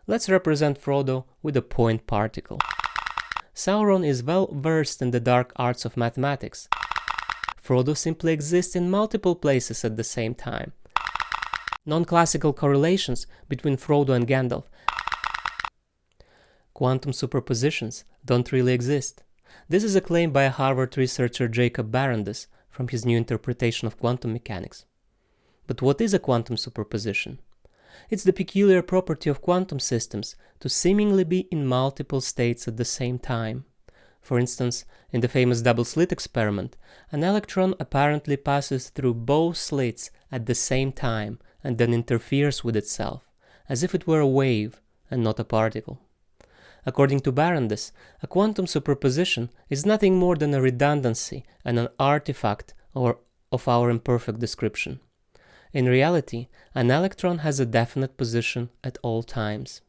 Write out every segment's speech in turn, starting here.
let's represent Frodo with a point particle. Sauron is well versed in the dark arts of mathematics. Frodo simply exists in multiple places at the same time. Non-classical correlations between Frodo and Gandalf, quantum superpositions, don't really exist. This is a claim by a Harvard researcher Jacob Barandes from his new interpretation of quantum mechanics. But what is a quantum superposition? It's the peculiar property of quantum systems to seemingly be in multiple states at the same time. For instance, in the famous double-slit experiment, an electron apparently passes through both slits at the same time and then interferes with itself, as if it were a wave and not a particle. According to Barandes, a quantum superposition is nothing more than a redundancy and an artifact of our imperfect description. In reality, an electron has a definite position at all times.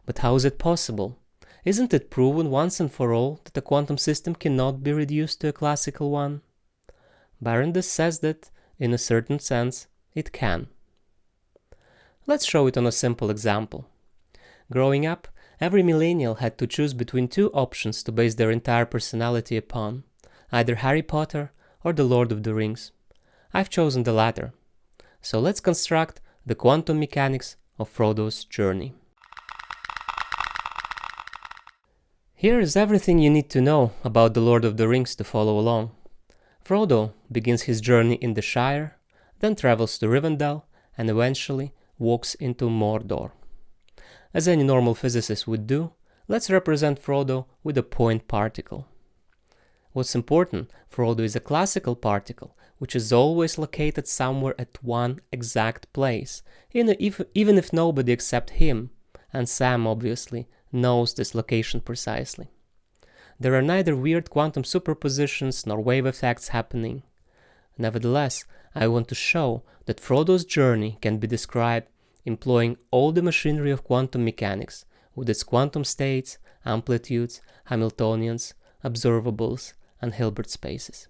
But how is it possible? Isn't it proven once and for all that a quantum system cannot be reduced to a classical one? Barandes says that, in a certain sense, it can. Let's show it on a simple example. Growing up, every millennial had to choose between two options to base their entire personality upon, either Harry Potter or The Lord of the Rings. I've chosen the latter. So let's construct the quantum mechanics of Frodo's journey. Here is everything you need to know about The Lord of the Rings to follow along. Frodo begins his journey in the Shire, then travels to Rivendell, and eventually walks into Mordor. As any normal physicist would do, let's represent Frodo with a point particle. What's important, Frodo is a classical particle, which is always located somewhere at one exact place, even if nobody except him, and Sam obviously, knows this location precisely. There are neither weird quantum superpositions nor wave effects happening. Nevertheless, I want to show that Frodo's journey can be described employing all the machinery of quantum mechanics, with its quantum states, amplitudes, Hamiltonians, observables, and Hilbert spaces.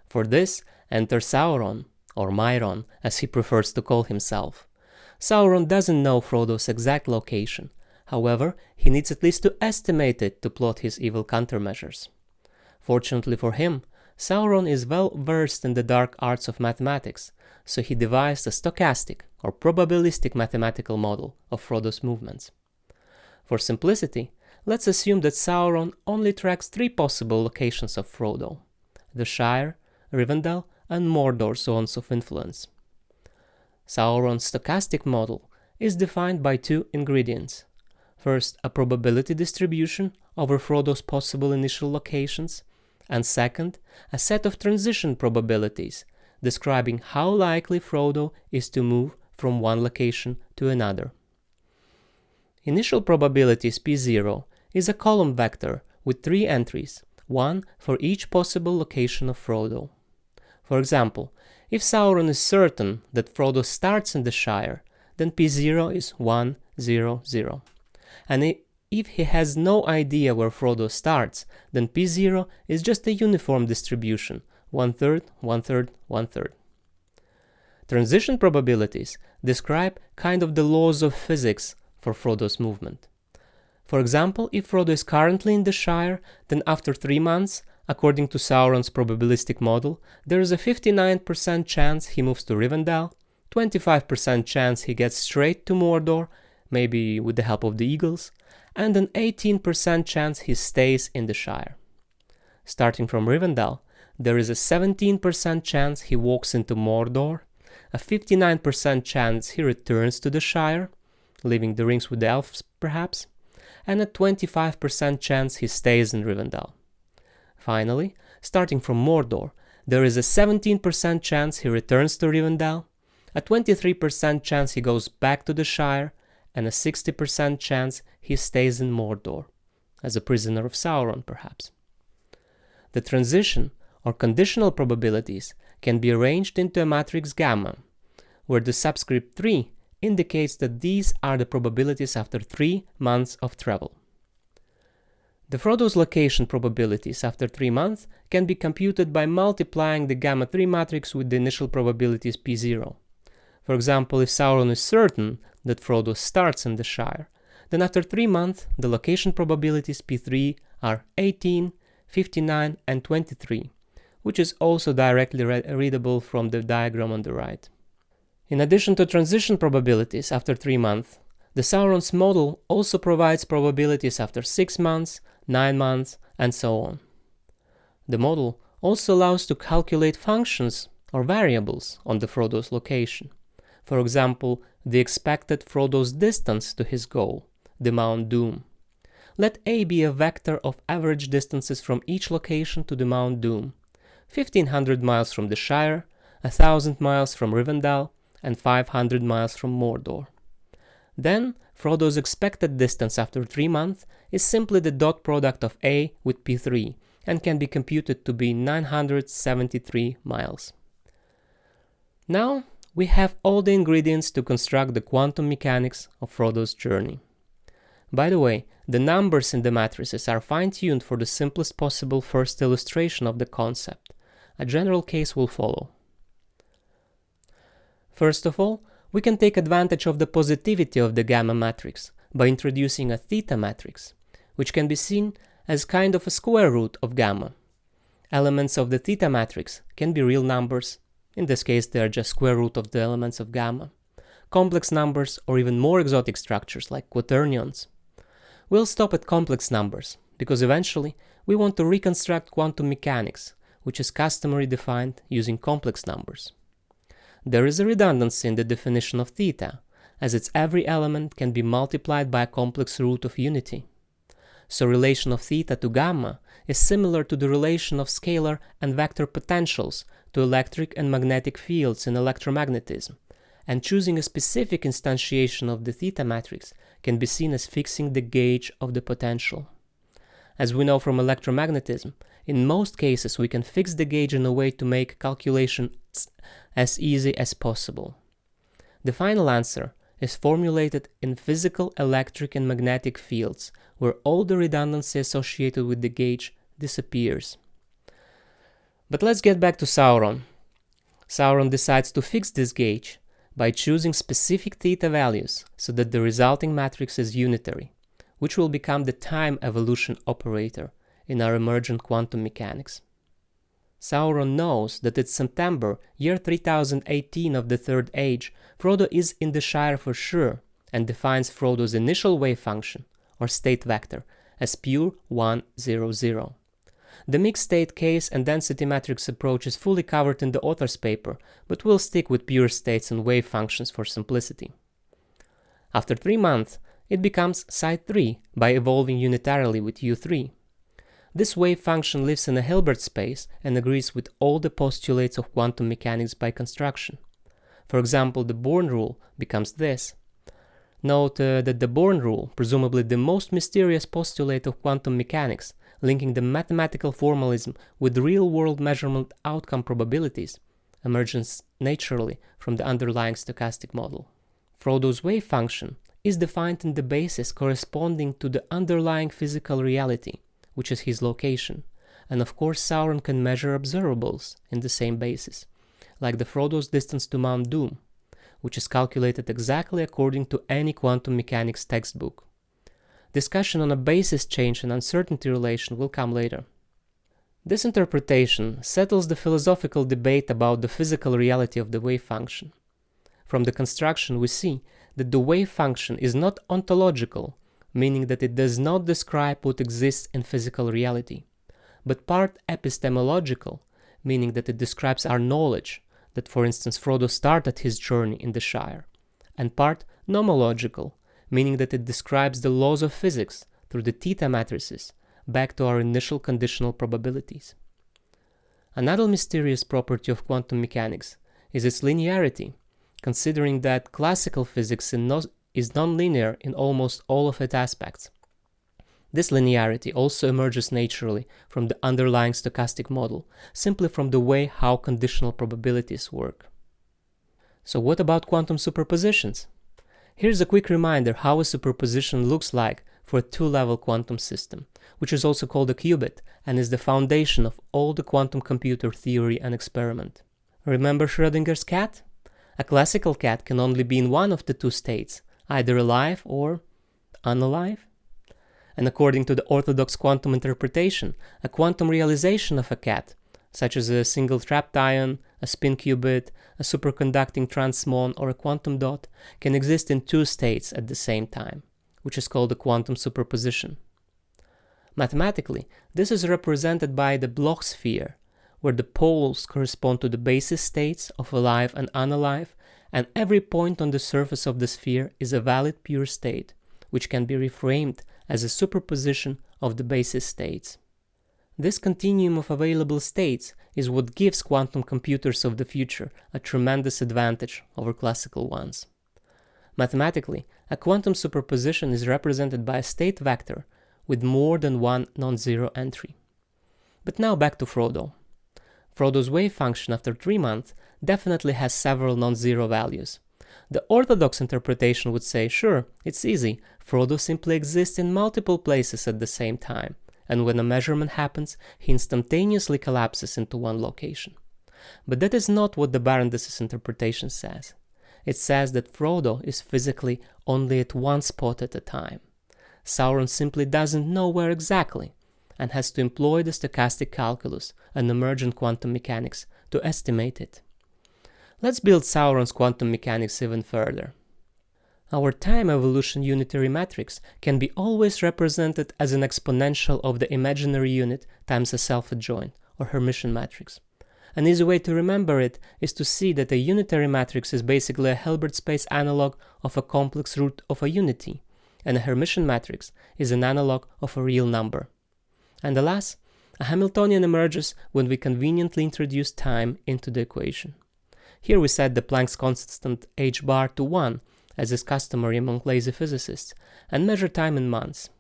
For this, enter Sauron, or Myron, as he prefers to call himself. Sauron doesn't know Frodo's exact location. However, he needs at least to estimate it to plot his evil countermeasures. Fortunately for him, Sauron is well versed in the dark arts of mathematics, so he devised a stochastic or probabilistic mathematical model of Frodo's movements. For simplicity, let's assume that Sauron only tracks three possible locations of Frodo: the Shire, Rivendell, and Mordor zones of influence. Sauron's stochastic model is defined by two ingredients. First, a probability distribution over Frodo's possible initial locations, and second, a set of transition probabilities describing how likely Frodo is to move from one location to another. Initial probabilities P0 is a column vector with three entries, one for each possible location of Frodo. For example, if Sauron is certain that Frodo starts in the Shire, then P0 is 1, 0, 0. And if he has no idea where Frodo starts, then P0 is just a uniform distribution, 1/3, 1/3, 1/3. Transition probabilities describe kind of the laws of physics for Frodo's movement. For example, if Frodo is currently in the Shire, then after 3 months, according to Sauron's probabilistic model, there is a 59% chance he moves to Rivendell, 25% chance he gets straight to Mordor, maybe with the help of the Eagles, and an 18% chance he stays in the Shire. Starting from Rivendell, there is a 17% chance he walks into Mordor, a 59% chance he returns to the Shire, leaving the rings with the elves perhaps, and a 25% chance he stays in Rivendell. Finally, starting from Mordor, there is a 17% chance he returns to Rivendell, a 23% chance he goes back to the Shire, and a 60% chance he stays in Mordor, as a prisoner of Sauron perhaps. The transition or conditional probabilities can be arranged into a matrix gamma, where the subscript 3 indicates that these are the probabilities after 3 months of travel. The Frodo's location probabilities after 3 months can be computed by multiplying the gamma 3 matrix with the initial probabilities P0. For example, if Sauron is certain that Frodo starts in the Shire, then after 3 months, the location probabilities P3 are 18, 59, and 23, which is also directly readable from the diagram on the right. In addition to transition probabilities after 3 months, the Sauron's model also provides probabilities after 6 months, 9 months, and so on. The model also allows to calculate functions or variables on the Frodo's location. For example, the expected Frodo's distance to his goal, the Mount Doom. Let A be a vector of average distances from each location to the Mount Doom: 1500 miles from the Shire, 1000 miles from Rivendell, and 500 miles from Mordor. Then, Frodo's expected distance after 3 months is simply the dot product of A with P3 and can be computed to be 973 miles. Now, we have all the ingredients to construct the quantum mechanics of Frodo's journey. By the way, the numbers in the matrices are fine-tuned for the simplest possible first illustration of the concept. A general case will follow. First of all, we can take advantage of the positivity of the gamma matrix by introducing a theta matrix, which can be seen as kind of a square root of gamma. Elements of the theta matrix can be real numbers, in this case they are just square root of the elements of gamma, complex numbers, or even more exotic structures like quaternions. We'll stop at complex numbers, because eventually we want to reconstruct quantum mechanics, which is customarily defined using complex numbers. There is a redundancy in the definition of theta, as its every element can be multiplied by a complex root of unity. So relation of theta to gamma is similar to the relation of scalar and vector potentials to electric and magnetic fields in electromagnetism, and choosing a specific instantiation of the theta matrix can be seen as fixing the gauge of the potential. As we know from electromagnetism, in most cases we can fix the gauge in a way to make calculation as easy as possible. The final answer is formulated in physical electric and magnetic fields, where all the redundancy associated with the gauge disappears. But let's get back to Sauron. Sauron decides to fix this gauge by choosing specific theta values so that the resulting matrix is unitary, which will become the time evolution operator in our emergent quantum mechanics. Sauron knows that it's September, year 3018 of the Third Age, Frodo is in the Shire for sure, and defines Frodo's initial wave function, or state vector, as pure 1, 0, 0. The mixed state case and density matrix approach is fully covered in the author's paper, but we'll stick with pure states and wave functions for simplicity. After 3 months, it becomes Psi 3 by evolving unitarily with U3. This wave function lives in a Hilbert space and agrees with all the postulates of quantum mechanics by construction. For example, the Born rule becomes this. Note that the Born rule, presumably the most mysterious postulate of quantum mechanics, linking the mathematical formalism with real-world measurement outcome probabilities, emerges naturally from the underlying stochastic model. Frodo's wave function is defined in the basis corresponding to the underlying physical reality, which is his location, and of course Sauron can measure observables in the same basis, like the Frodo's distance to Mount Doom, which is calculated exactly according to any quantum mechanics textbook. Discussion on a basis change and uncertainty relation will come later. This interpretation settles the philosophical debate about the physical reality of the wave function. From the construction we see that the wave function is not ontological, meaning that it does not describe what exists in physical reality, but part epistemological, meaning that it describes our knowledge, that for instance Frodo started his journey in the Shire, and part nomological, meaning that it describes the laws of physics through the theta matrices back to our initial conditional probabilities. Another mysterious property of quantum mechanics is its linearity, considering that classical physics is nonlinear in almost all of its aspects. This linearity also emerges naturally from the underlying stochastic model, simply from the way how conditional probabilities work. So what about quantum superpositions? Here's a quick reminder how a superposition looks like for a two-level quantum system, which is also called a qubit and is the foundation of all the quantum computer theory and experiment. Remember Schrödinger's cat? A classical cat can only be in one of the two states, either alive or unalive? And according to the orthodox quantum interpretation, a quantum realization of a ket, such as a single trapped ion, a spin qubit, a superconducting transmon, or a quantum dot, can exist in two states at the same time, which is called a quantum superposition. Mathematically, this is represented by the Bloch sphere, where the poles correspond to the basis states of alive and unalive, and every point on the surface of the sphere is a valid pure state, which can be reframed as a superposition of the basis states. This continuum of available states is what gives quantum computers of the future a tremendous advantage over classical ones. Mathematically, a quantum superposition is represented by a state vector with more than one non-zero entry. But now back to Frodo. Frodo's wave function after 3 months definitely has several non-zero values. The orthodox interpretation would say, sure, it's easy, Frodo simply exists in multiple places at the same time, and when a measurement happens, he instantaneously collapses into one location. But that is not what the Barandes' interpretation says. It says that Frodo is physically only at one spot at a time. Sauron simply doesn't know where exactly, and has to employ the stochastic calculus and emergent quantum mechanics to estimate it. Let's build Sauron's quantum mechanics even further. Our time evolution unitary matrix can be always represented as an exponential of the imaginary unit times a self-adjoint, or Hermitian matrix. An easy way to remember it is to see that a unitary matrix is basically a Hilbert space analog of a complex root of a unity, and a Hermitian matrix is an analog of a real number. And alas, a Hamiltonian emerges when we conveniently introduce time into the equation. Here we set the Planck's constant h bar to 1, as is customary among lazy physicists, and measure time in months.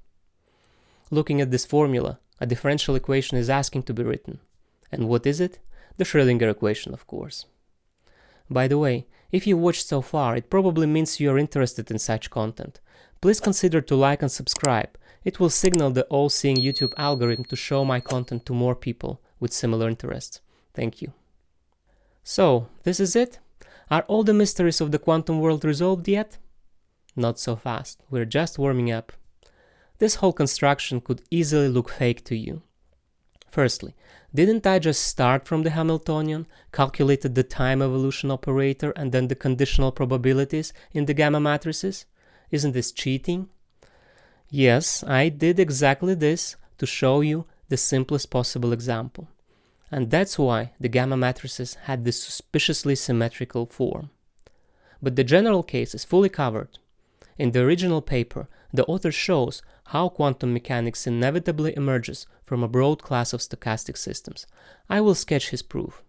Looking at this formula, a differential equation is asking to be written. And what is it? The Schrödinger equation, of course. By the way, if you watched so far, it probably means you are interested in such content. Please consider to like and subscribe. It will signal the all-seeing YouTube algorithm to show my content to more people with similar interests. Thank you. So, this is it? Are all the mysteries of the quantum world resolved yet? Not so fast, we're just warming up. This whole construction could easily look fake to you. Firstly, didn't I just start from the Hamiltonian, calculated the time evolution operator and then the conditional probabilities in the gamma matrices? Isn't this cheating? Yes, I did exactly this to show you the simplest possible example. And that's why the gamma matrices had this suspiciously symmetrical form. But the general case is fully covered. In the original paper, the author shows how quantum mechanics inevitably emerges from a broad class of stochastic systems. I will sketch his proof.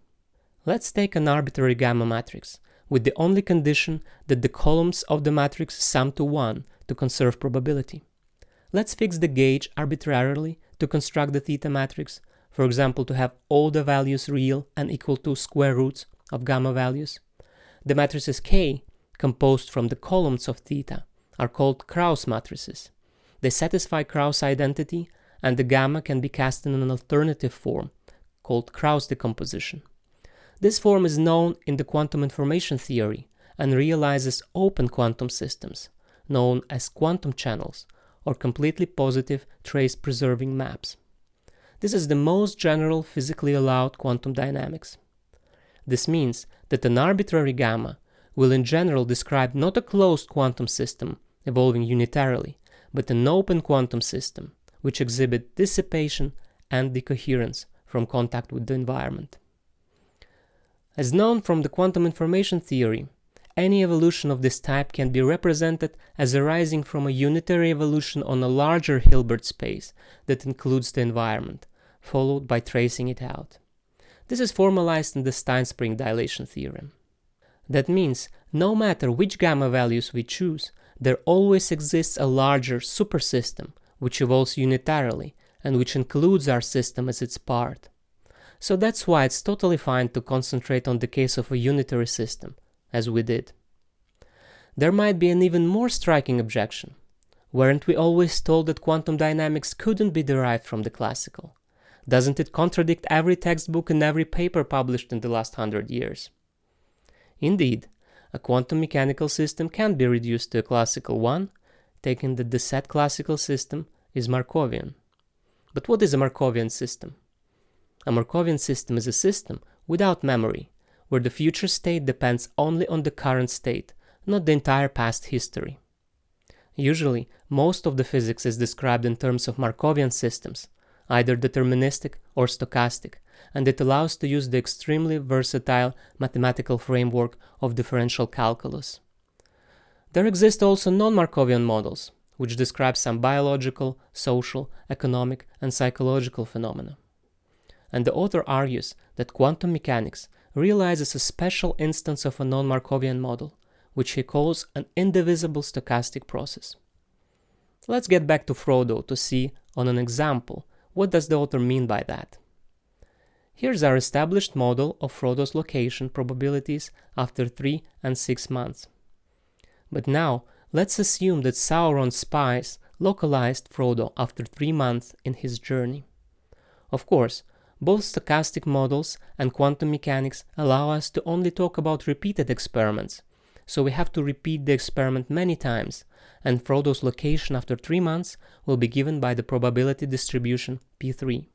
Let's take an arbitrary gamma matrix, with the only condition that the columns of the matrix sum to 1 to conserve probability. Let's fix the gauge arbitrarily to construct the theta matrix, for example to have all the values real and equal to square roots of gamma values. The matrices K, composed from the columns of theta, are called Kraus matrices. They satisfy Kraus identity, and the gamma can be cast in an alternative form, called Kraus decomposition. This form is known in the quantum information theory and realizes open quantum systems, known as quantum channels, or completely positive trace-preserving maps. This is the most general physically allowed quantum dynamics. This means that an arbitrary gamma will in general describe not a closed quantum system evolving unitarily, but an open quantum system which exhibit dissipation and decoherence from contact with the environment. As known from the quantum information theory, any evolution of this type can be represented as arising from a unitary evolution on a larger Hilbert space that includes the environment, followed by tracing it out. This is formalized in the Stein-Spring dilation theorem. That means, no matter which gamma values we choose, there always exists a larger supersystem which evolves unitarily and which includes our system as its part. So that's why it's totally fine to concentrate on the case of a unitary system, as we did. There might be an even more striking objection. Weren't we always told that quantum dynamics couldn't be derived from the classical? Doesn't it contradict every textbook and every paper published in the last 100 years? Indeed, a quantum mechanical system can be reduced to a classical one, taking that the set classical system is Markovian. But what is a Markovian system? A Markovian system is a system without memory, where the future state depends only on the current state, not the entire past history. Usually, most of the physics is described in terms of Markovian systems, either deterministic or stochastic, and it allows to use the extremely versatile mathematical framework of differential calculus. There exist also non-Markovian models, which describe some biological, social, economic, and psychological phenomena. And the author argues that quantum mechanics realizes a special instance of a non-Markovian model, which he calls an indivisible stochastic process. Let's get back to Frodo to see, on an example, what does the author mean by that. Here's our established model of Frodo's location probabilities after 3 and 6 months. But now, let's assume that Sauron's spies localized Frodo after 3 months in his journey. Of course, both stochastic models and quantum mechanics allow us to only talk about repeated experiments, so we have to repeat the experiment many times, and Frodo's location after 3 months will be given by the probability distribution P3.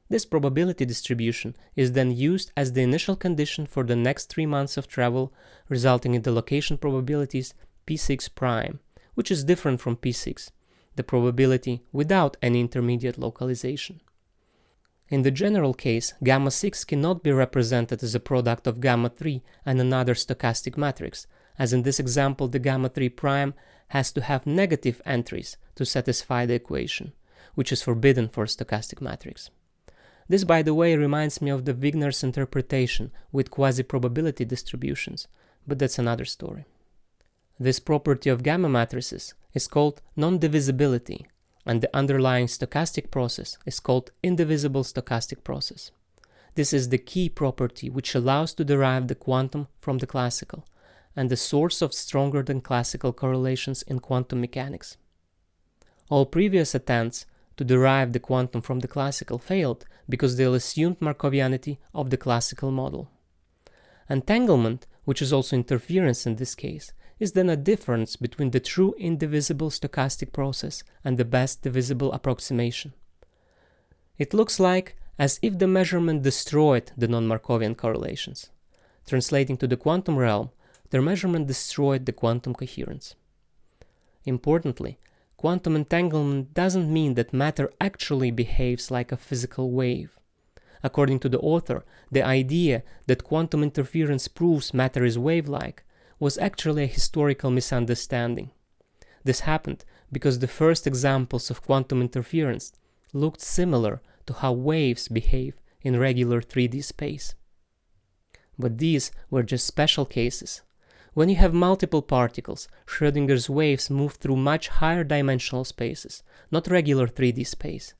This probability distribution is then used as the initial condition for the next 3 months of travel, resulting in the location probabilities P6', which is different from P6, the probability without any intermediate localization. In the general case, gamma 6 cannot be represented as a product of gamma 3 and another stochastic matrix, as in this example the gamma 3 prime has to have negative entries to satisfy the equation, which is forbidden for a stochastic matrix. This, by the way, reminds me of the Wigner's interpretation with quasi-probability distributions, but that's another story. This property of gamma matrices is called non-divisibility, and the underlying stochastic process is called indivisible stochastic process. This is the key property which allows to derive the quantum from the classical, and the source of stronger than classical correlations in quantum mechanics. All previous attempts to derive the quantum from the classical failed because they assumed Markovianity of the classical model. Entanglement, which is also interference in this case, is then a difference between the true indivisible stochastic process and the best divisible approximation. It looks like as if the measurement destroyed the non-Markovian correlations. Translating to the quantum realm, their measurement destroyed the quantum coherence. Importantly, quantum entanglement doesn't mean that matter actually behaves like a physical wave. According to the author, the idea that quantum interference proves matter is wave-like was actually a historical misunderstanding. This happened because the first examples of quantum interference looked similar to how waves behave in regular 3D space. But these were just special cases. When you have multiple particles, Schrödinger's waves move through much higher dimensional spaces, not regular 3D space.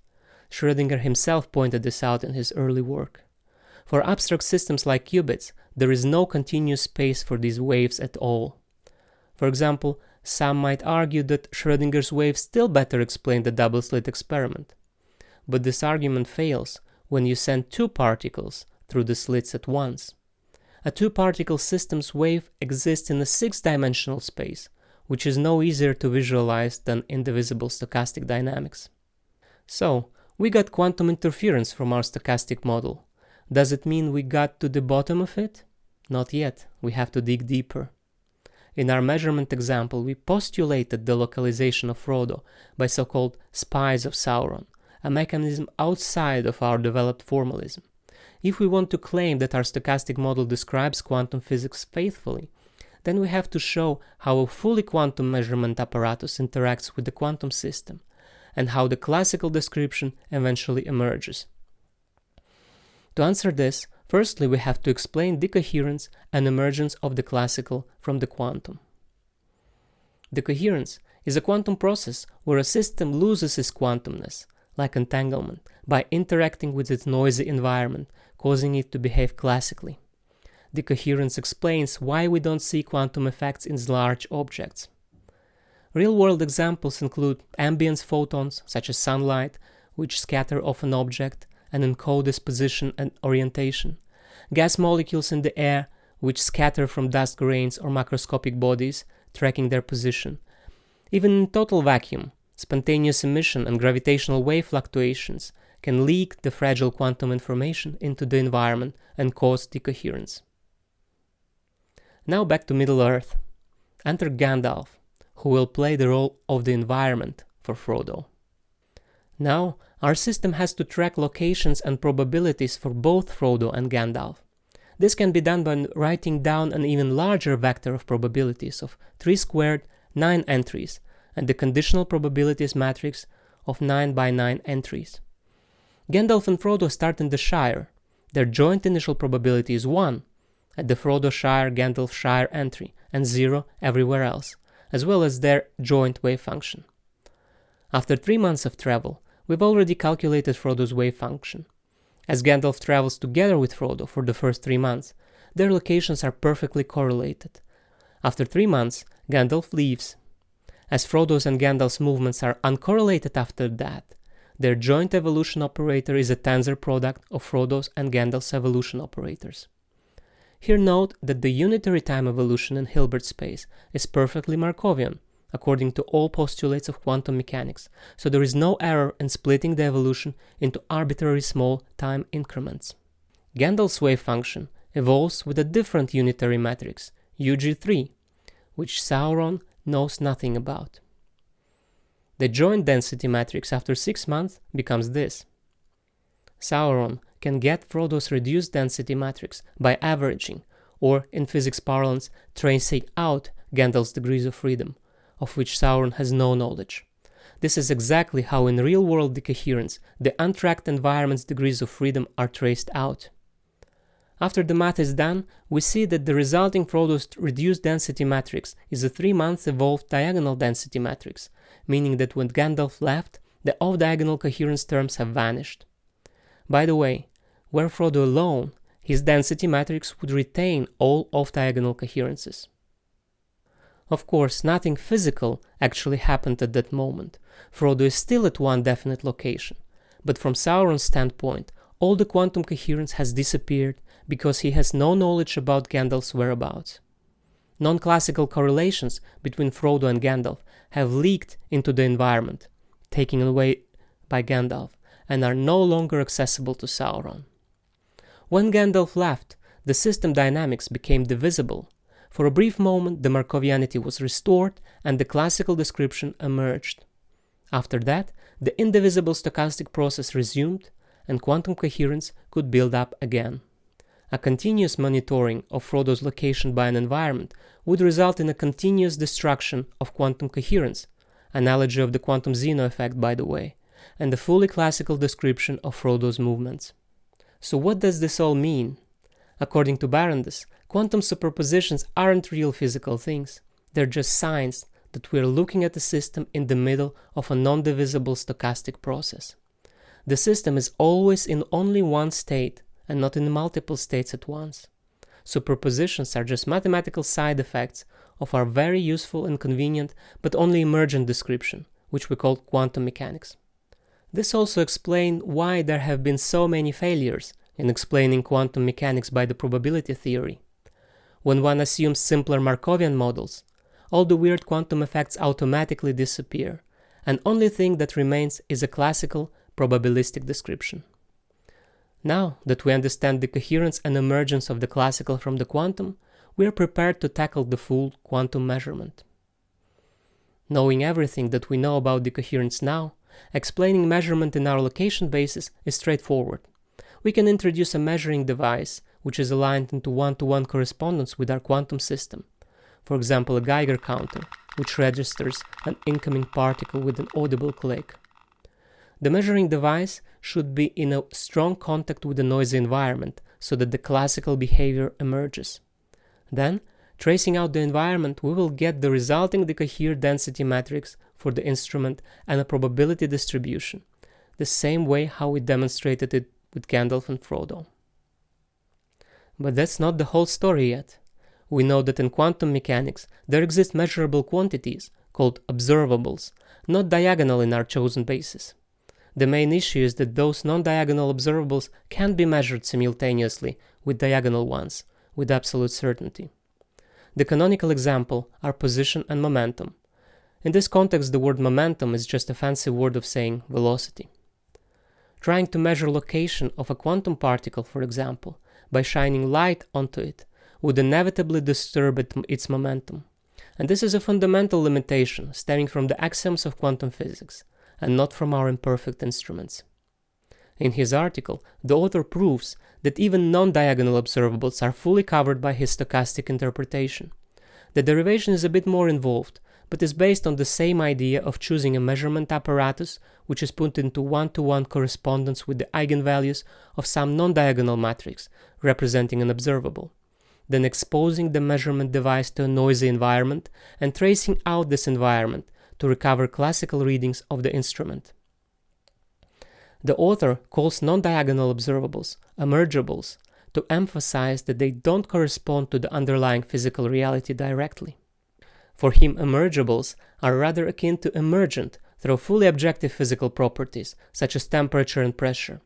Schrödinger himself pointed this out in his early work. For abstract systems like qubits, there is no continuous space for these waves at all. For example, some might argue that Schrödinger's waves still better explain the double-slit experiment. But this argument fails when you send 2 particles through the slits at once. A 2-particle system's wave exists in a 6-dimensional space, which is no easier to visualize than indivisible stochastic dynamics. So, we got quantum interference from our stochastic model. Does it mean we got to the bottom of it? Not yet, we have to dig deeper. In our measurement example, we postulated the localization of Frodo by so-called spies of Sauron, a mechanism outside of our developed formalism. If we want to claim that our stochastic model describes quantum physics faithfully, then we have to show how a fully quantum measurement apparatus interacts with the quantum system, and how the classical description eventually emerges. To answer this, firstly we have to explain decoherence and emergence of the classical from the quantum. Decoherence is a quantum process where a system loses its quantumness, like entanglement, by interacting with its noisy environment, causing it to behave classically. Decoherence explains why we don't see quantum effects in large objects. Real-world examples include ambient photons, such as sunlight, which scatter off an object and encode its position and orientation, gas molecules in the air, which scatter from dust grains or macroscopic bodies, tracking their position, Even in total vacuum, spontaneous emission and gravitational wave fluctuations can leak the fragile quantum information into the environment and cause decoherence. Now back to Middle-earth. Enter Gandalf, who will play the role of the environment for Frodo. Now, our system has to track locations and probabilities for both Frodo and Gandalf. This can be done by writing down an even larger vector of probabilities of 3 squared 9 entries and the conditional probabilities matrix of 9 by 9 entries. Gandalf and Frodo start in the Shire. Their joint initial probability is 1 at the Frodo Shire Gandalf Shire entry and 0 everywhere else, as well as their joint wave function. After 3 months of travel, we've already calculated Frodo's wave function. As Gandalf travels together with Frodo for the first 3 months, their locations are perfectly correlated. After 3 months, Gandalf leaves. As Frodo's and Gandalf's movements are uncorrelated after that, their joint evolution operator is a tensor product of Frodo's and Gandalf's evolution operators. Here note that the unitary time evolution in Hilbert space is perfectly Markovian, according to all postulates of quantum mechanics, so there is no error in splitting the evolution into arbitrary small time increments. Gandalf's wave function evolves with a different unitary matrix, UG3, which Sauron knows nothing about. The joint density matrix after 6 months becomes this. Sauron can get Frodo's reduced density matrix by averaging, or in physics parlance, tracing out Gandalf's degrees of freedom, of which Sauron has no knowledge. This is exactly how in real-world decoherence the untracked environment's degrees of freedom are traced out. After the math is done, we see that the resulting Frodo's reduced density matrix is a 3-month evolved diagonal density matrix, meaning that when Gandalf left, the off-diagonal coherence terms have vanished. By the way, were Frodo alone, his density matrix would retain all off-diagonal coherences. Of course, nothing physical actually happened at that moment. Frodo is still at one definite location, but from Sauron's standpoint, all the quantum coherence has disappeared because he has no knowledge about Gandalf's whereabouts. Non-classical correlations between Frodo and Gandalf have leaked into the environment, taken away by Gandalf, and are no longer accessible to Sauron. When Gandalf left, the system dynamics became divisible. For a brief moment, the Markovianity was restored and the classical description emerged. After that, the indivisible stochastic process resumed and quantum coherence could build up again. A continuous monitoring of Frodo's location by an environment would result in a continuous destruction of quantum coherence, analogy of the quantum Zeno effect, by the way, and a fully classical description of Frodo's movements. So what does this all mean? According to Barandes, quantum superpositions aren't real physical things. They're just signs that we're looking at a system in the middle of a non-divisible stochastic process. The system is always in only one state and not in multiple states at once. Superpositions are just mathematical side effects of our very useful and convenient but only emergent description, which we call quantum mechanics. This also explains why there have been so many failures in explaining quantum mechanics by the probability theory. When one assumes simpler Markovian models, all the weird quantum effects automatically disappear, and only thing that remains is a classical probabilistic description. Now that we understand the coherence and emergence of the classical from the quantum, we are prepared to tackle the full quantum measurement. Knowing everything that we know about decoherence now, explaining measurement in our location basis is straightforward. We can introduce a measuring device which is aligned into one-to-one correspondence with our quantum system. For example, a Geiger counter, which registers an incoming particle with an audible click. The measuring device should be in a strong contact with the noisy environment so that the classical behavior emerges. Then, tracing out the environment, we will get the resulting decoherence density matrix for the instrument and a probability distribution, the same way how we demonstrated it with Gandalf and Frodo. But that's not the whole story yet. We know that in quantum mechanics there exist measurable quantities, called observables, not diagonal in our chosen basis. The main issue is that those non-diagonal observables can't be measured simultaneously with diagonal ones, with absolute certainty. The canonical example are position and momentum. In this context, the word momentum is just a fancy word of saying velocity. Trying to measure location of a quantum particle, for example, by shining light onto it, would inevitably disturb its momentum. And this is a fundamental limitation stemming from the axioms of quantum physics, and not from our imperfect instruments. In his article, the author proves that even non-diagonal observables are fully covered by his stochastic interpretation. The derivation is a bit more involved, but is based on the same idea of choosing a measurement apparatus which is put into one-to-one correspondence with the eigenvalues of some non-diagonal matrix representing an observable, then exposing the measurement device to a noisy environment and tracing out this environment to recover classical readings of the instrument. The author calls non-diagonal observables emergibles to emphasize that they don't correspond to the underlying physical reality directly. For him, emergibles are rather akin to emergent through fully objective physical properties, such as temperature and pressure.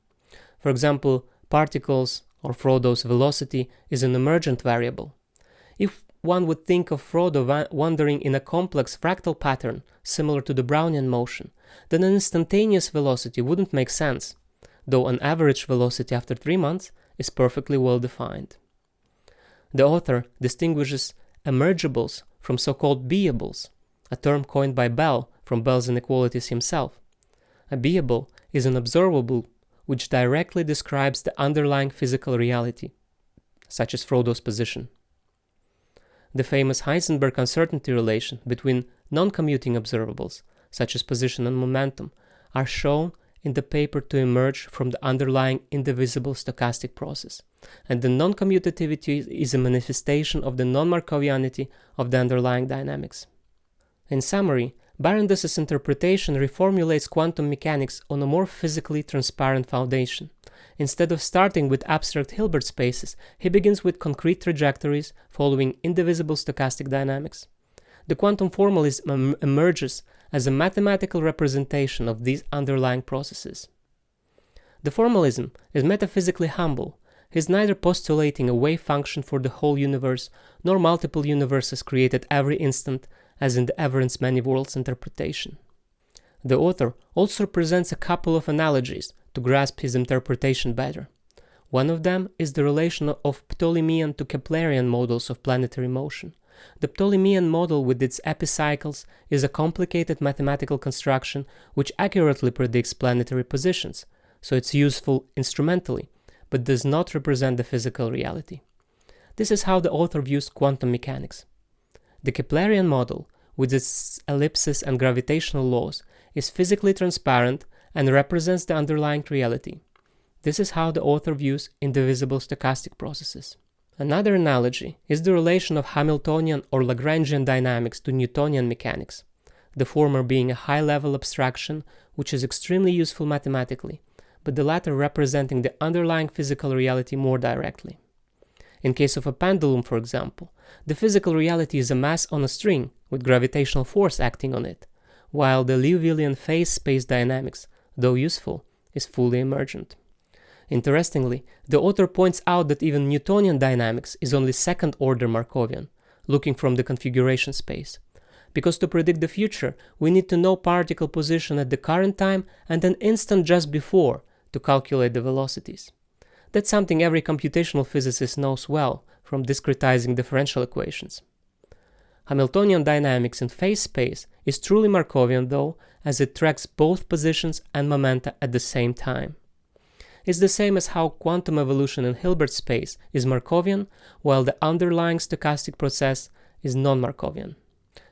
For example, particles or Frodo's velocity is an emergent variable. If one would think of Frodo wandering in a complex fractal pattern similar to the Brownian motion, then an instantaneous velocity wouldn't make sense, though an average velocity after 3 months is perfectly well defined. The author distinguishes emergibles from so-called beables, a term coined by Bell from Bell's inequalities himself. A beable is an observable which directly describes the underlying physical reality, such as Frodo's position. The famous Heisenberg uncertainty relation between non-commuting observables, such as position and momentum, are shown in the paper to emerge from the underlying indivisible stochastic process, and the non-commutativity is a manifestation of the non-markovianity of the underlying dynamics. In summary, Barandes' interpretation reformulates quantum mechanics on a more physically transparent foundation. Instead of starting with abstract Hilbert spaces, he begins with concrete trajectories following indivisible stochastic dynamics. The quantum formalism emerges as a mathematical representation of these underlying processes. The formalism is metaphysically humble. He is neither postulating a wave function for the whole universe, nor multiple universes created every instant, as in the Everence many worlds interpretation. The author also presents a couple of analogies to grasp his interpretation better. One of them is the relation of Ptolemean to Keplerian models of planetary motion. The Ptolemean model with its epicycles is a complicated mathematical construction which accurately predicts planetary positions, so it's useful instrumentally, but does not represent the physical reality. This is how the author views quantum mechanics. The Keplerian model, with its ellipses and gravitational laws, is physically transparent and represents the underlying reality. This is how the author views indivisible stochastic processes. Another analogy is the relation of Hamiltonian or Lagrangian dynamics to Newtonian mechanics, the former being a high-level abstraction which is extremely useful mathematically, but the latter representing the underlying physical reality more directly. In case of a pendulum, for example, the physical reality is a mass on a string with gravitational force acting on it, while the Liouvillean phase space dynamics, though useful, is fully emergent. Interestingly, the author points out that even Newtonian dynamics is only second-order Markovian, looking from the configuration space. Because to predict the future, we need to know particle position at the current time and an instant just before to calculate the velocities. That's something every computational physicist knows well from discretizing differential equations. Hamiltonian dynamics in phase space is truly Markovian though, as it tracks both positions and momenta at the same time. It's the same as how quantum evolution in Hilbert space is Markovian, while the underlying stochastic process is non-Markovian.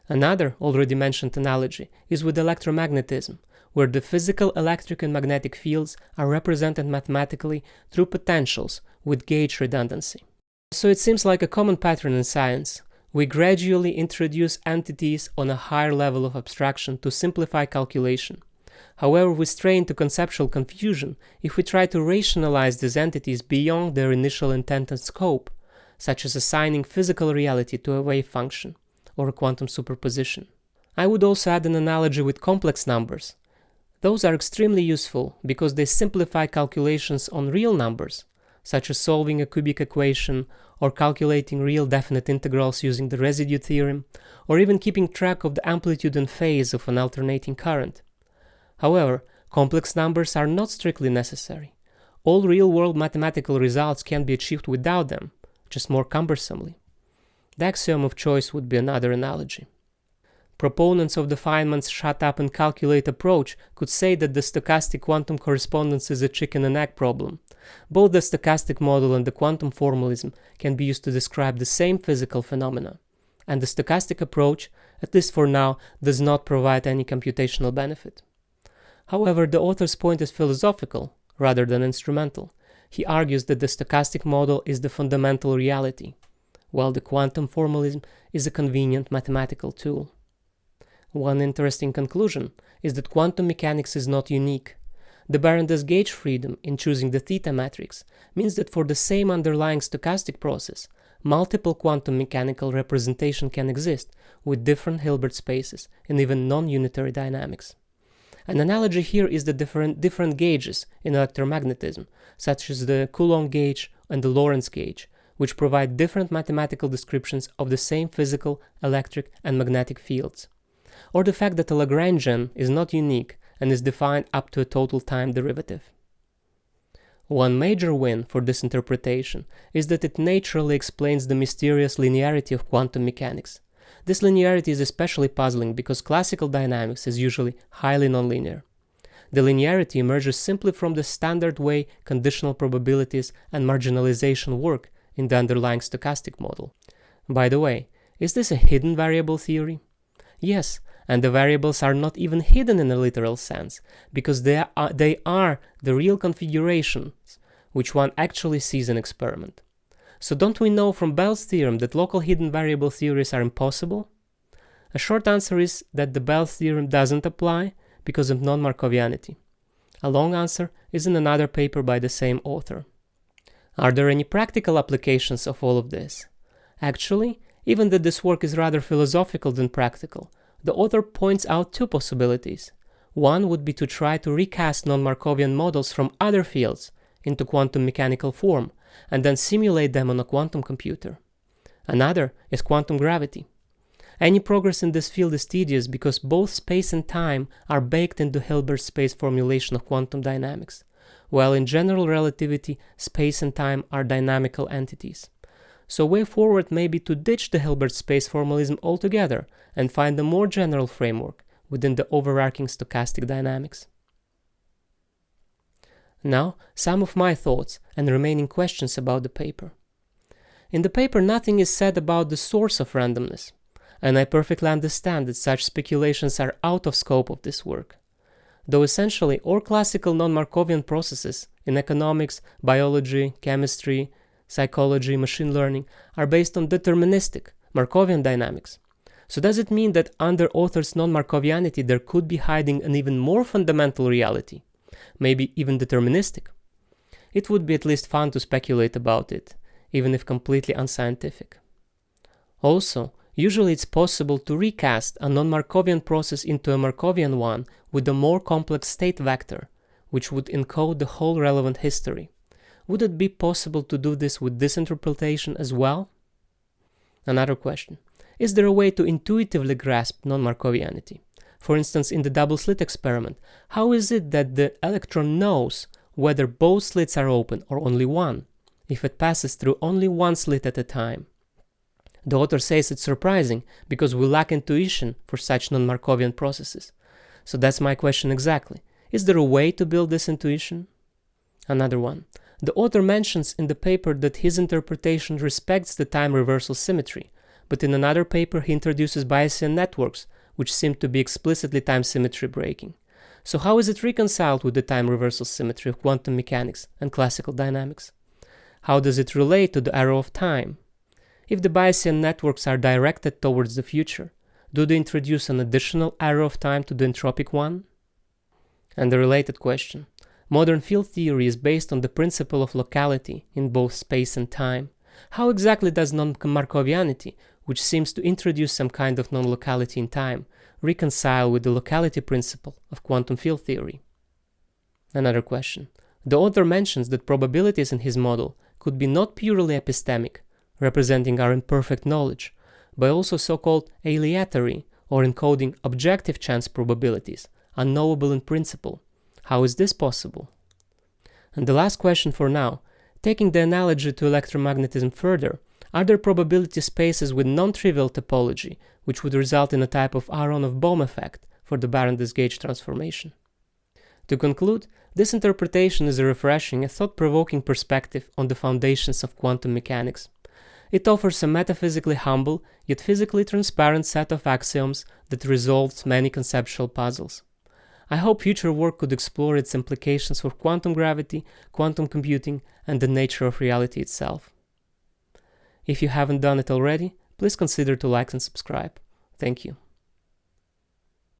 Another already mentioned analogy is with electromagnetism, where the physical electric and magnetic fields are represented mathematically through potentials with gauge redundancy. So it seems like a common pattern in science. We gradually introduce entities on a higher level of abstraction to simplify calculation. However, we stray into conceptual confusion if we try to rationalize these entities beyond their initial intent and scope, such as assigning physical reality to a wave function or a quantum superposition. I would also add an analogy with complex numbers. Those are extremely useful because they simplify calculations on real numbers, such as solving a cubic equation, or calculating real definite integrals using the residue theorem, or even keeping track of the amplitude and phase of an alternating current. However, complex numbers are not strictly necessary. All real-world mathematical results can be achieved without them, just more cumbersomely. The axiom of choice would be another analogy. Proponents of the Feynman's shut up and calculate approach could say that the stochastic quantum correspondence is a chicken and egg problem. Both the stochastic model and the quantum formalism can be used to describe the same physical phenomena, and the stochastic approach, at least for now, does not provide any computational benefit. However, the author's point is philosophical rather than instrumental. He argues that the stochastic model is the fundamental reality, while the quantum formalism is a convenient mathematical tool. One interesting conclusion is that quantum mechanics is not unique. The Barandes gauge freedom in choosing the theta matrix means that for the same underlying stochastic process, multiple quantum mechanical representation can exist with different Hilbert spaces and even non-unitary dynamics. An analogy here is the different gauges in electromagnetism, such as the Coulomb gauge and the Lorentz gauge, which provide different mathematical descriptions of the same physical, electric, and magnetic fields. Or the fact that a Lagrangian is not unique and is defined up to a total time derivative. One major win for this interpretation is that it naturally explains the mysterious linearity of quantum mechanics. This linearity is especially puzzling because classical dynamics is usually highly nonlinear. The linearity emerges simply from the standard way conditional probabilities and marginalization work in the underlying stochastic model. By the way, is this a hidden variable theory? Yes, and the variables are not even hidden in a literal sense, because they are the real configurations which one actually sees in experiment. So don't we know from Bell's theorem that local hidden variable theories are impossible? A short answer is that the Bell theorem doesn't apply because of non-markovianity. A long answer is in another paper by the same author. Are there any practical applications of all of this? Actually, even though this work is rather philosophical than practical, the author points out two possibilities. One would be to try to recast non-Markovian models from other fields into quantum mechanical form and then simulate them on a quantum computer. Another is quantum gravity. Any progress in this field is tedious because both space and time are baked into Hilbert's space formulation of quantum dynamics, while in general relativity, space and time are dynamical entities. So way forward may be to ditch the Hilbert space formalism altogether and find a more general framework within the overarching stochastic dynamics. Now, some of my thoughts and remaining questions about the paper. In the paper, nothing is said about the source of randomness, and I perfectly understand that such speculations are out of scope of this work. Though essentially all classical non-Markovian processes in economics, biology, chemistry, psychology, machine learning are based on deterministic Markovian dynamics. So does it mean that under author's non-Markovianity there could be hiding an even more fundamental reality, maybe even deterministic? It would be at least fun to speculate about it, even if completely unscientific. Also, usually it's possible to recast a non-Markovian process into a Markovian one with a more complex state vector, which would encode the whole relevant history. Would it be possible to do this with this interpretation as well? Another question. Is there a way to intuitively grasp non-Markovianity? For instance, in the double-slit experiment, how is it that the electron knows whether both slits are open or only one, if it passes through only one slit at a time? The author says it's surprising because we lack intuition for such non-Markovian processes. So that's my question exactly. Is there a way to build this intuition? Another one. The author mentions in the paper that his interpretation respects the time reversal symmetry, but in another paper he introduces Bayesian networks, which seem to be explicitly time symmetry breaking. So how is it reconciled with the time reversal symmetry of quantum mechanics and classical dynamics? How does it relate to the arrow of time? If the Bayesian networks are directed towards the future, do they introduce an additional arrow of time to the entropic one? And a related question. Modern field theory is based on the principle of locality in both space and time. How exactly does non-Markovianity, which seems to introduce some kind of non-locality in time, reconcile with the locality principle of quantum field theory? Another question. The author mentions that probabilities in his model could be not purely epistemic, representing our imperfect knowledge, but also so-called aleatory, or encoding objective chance probabilities, unknowable in principle. How is this possible? And the last question for now, taking the analogy to electromagnetism further, are there probability spaces with non-trivial topology, which would result in a type of Aharonov-Bohm effect for the Barandes gauge transformation? To conclude, this interpretation is a refreshing and thought-provoking perspective on the foundations of quantum mechanics. It offers a metaphysically humble, yet physically transparent set of axioms that resolves many conceptual puzzles. I hope future work could explore its implications for quantum gravity, quantum computing, and the nature of reality itself. If you haven't done it already, please consider to like and subscribe. Thank you.